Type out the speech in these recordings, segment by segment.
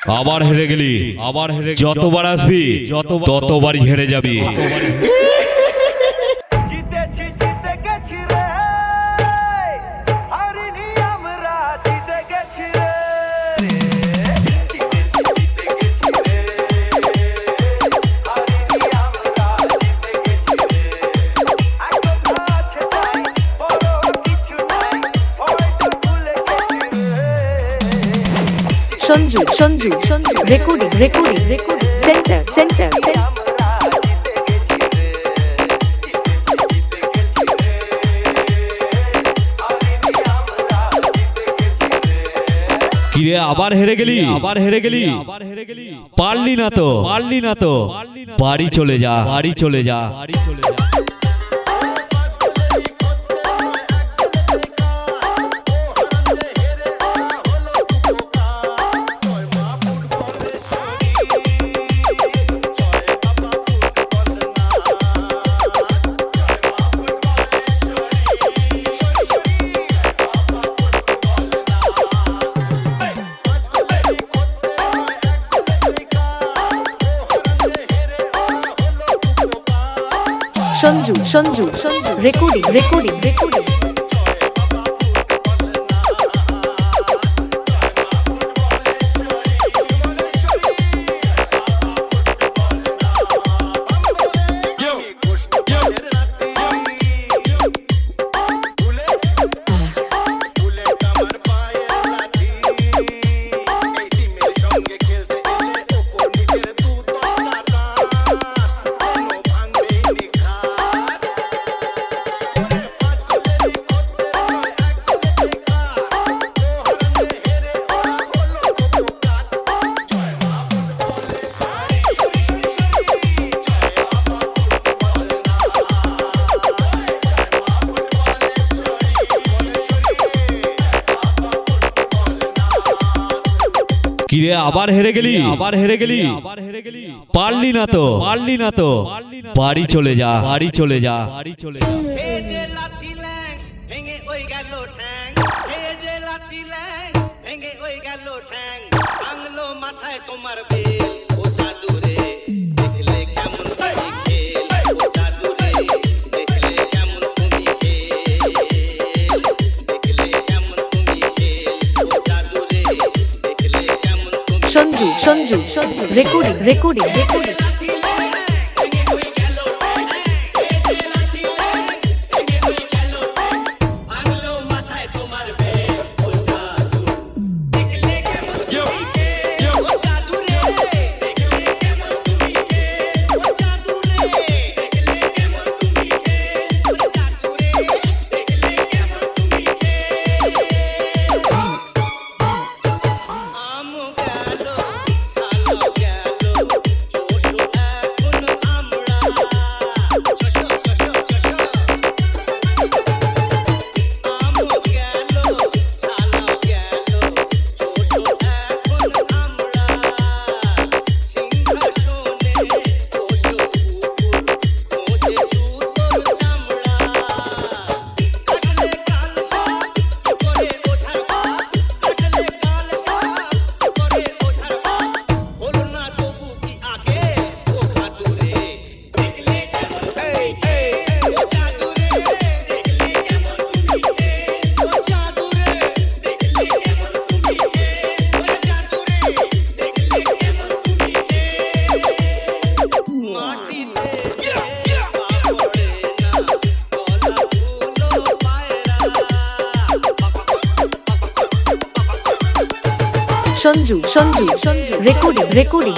আবার হেরে গেলি, আবার হেরে যতবার আসবি ততবারই হেরে যাবি। Sanju, recording, center. কিরে আবার হেরে গেলি, পারলি না তো বাড়ি চলে যা। Sanju, recording. কিরে আবার হেরে গেলি, পারলি না তো বাড়ি চলে যা। মাথায় তোমার বেল ও জাদুরে দেখলে কেমন তুমি খেল ও জাদুরে দেখলে কেমন তুমি খেল দেখলে কেমন তুমি খেল ও জাদুরে দেখলে কেমন তুমি Sanju, recording. Sanju, recording.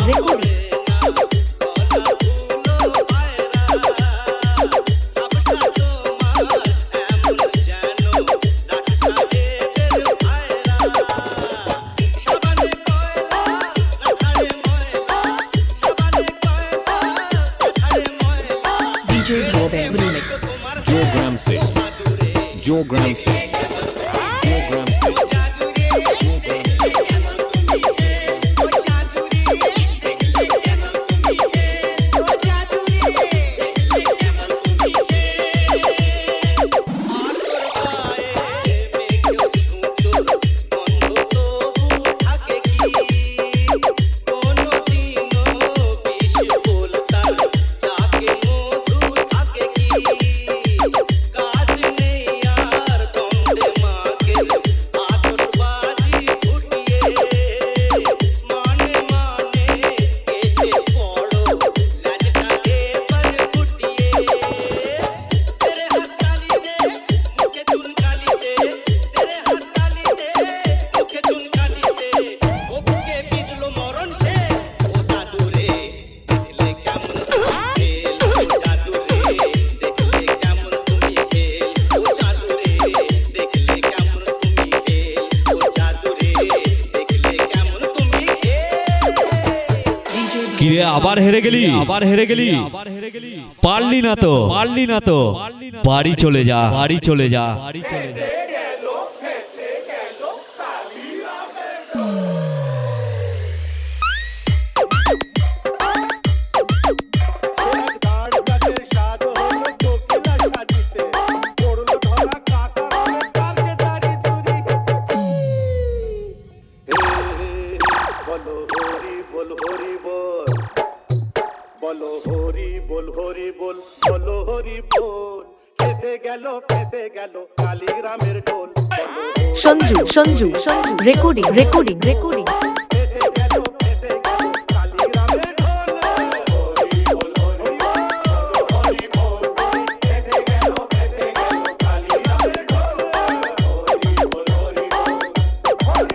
DJ Bhavan remix. Joe Gramsci. কিরে আবার হেরে গেলি পারলি না তো বাড়ি চলে যা বলো হরি বল হরি বল বলো হরি বল ফেসে গেল কালীগ্রামের ঢোল সঞ্জু রেকর্ডিং ফেসে গেল কালীগ্রামের ঢোল হরি বল হরি বল ফেসে গেল কালীগ্রামের ঢোল হরি বল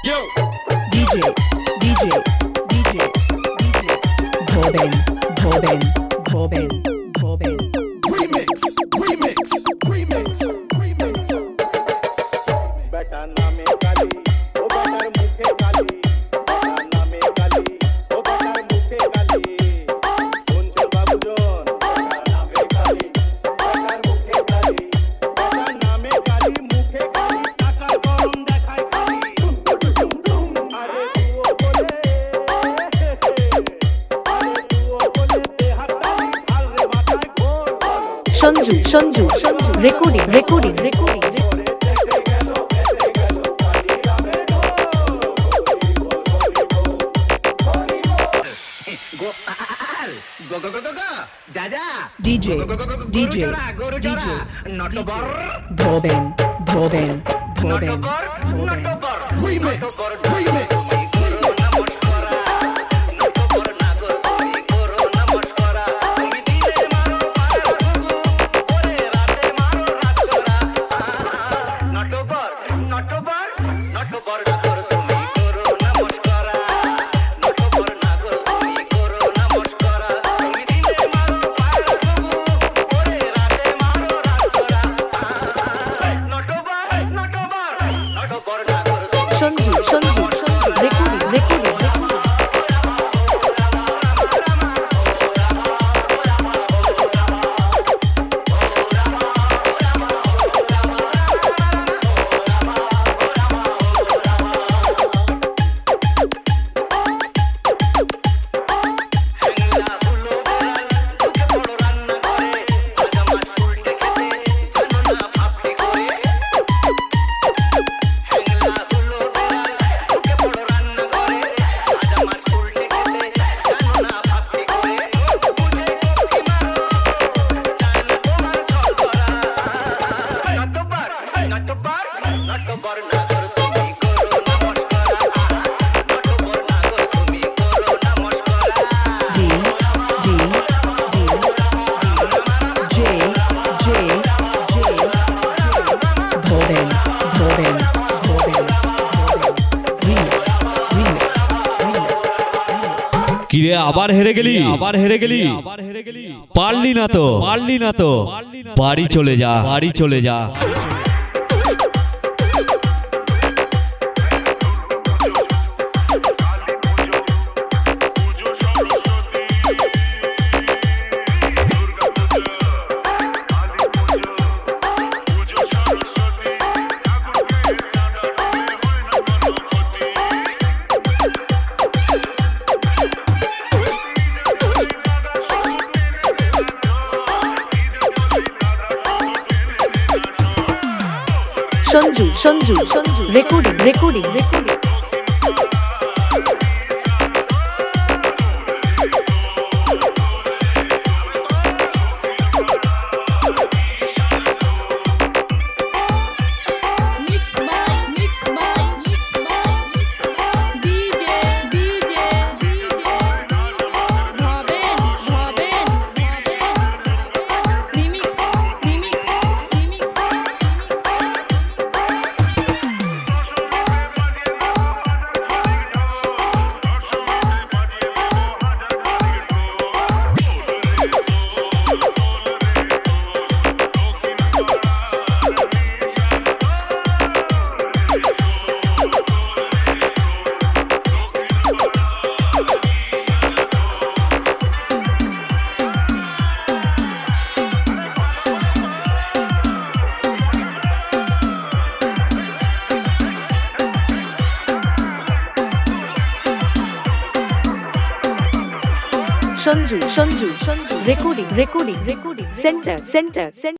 yo DJ Bhoben বেটা নামে কালী ও বেটার মুখে কালী বেটা নামে কালী ও বেটার মুখে কালী শুনছো বাবুজন বেটা নামে কালী বেটার মুখে কালী বেটা নামে কালী মুখে কালী টাকার গরম দেখায় কালী আরে তুও বলে দেহাত কালী আরে মাথায় ঘোর Sanju recording DJ Bhoben Sanju recording কিরে আবার হেরে গেলি পারলি না তো বাড়ি চলে যা Sanju recording Sanju Sanju Sanju recording recording recording centre centre centre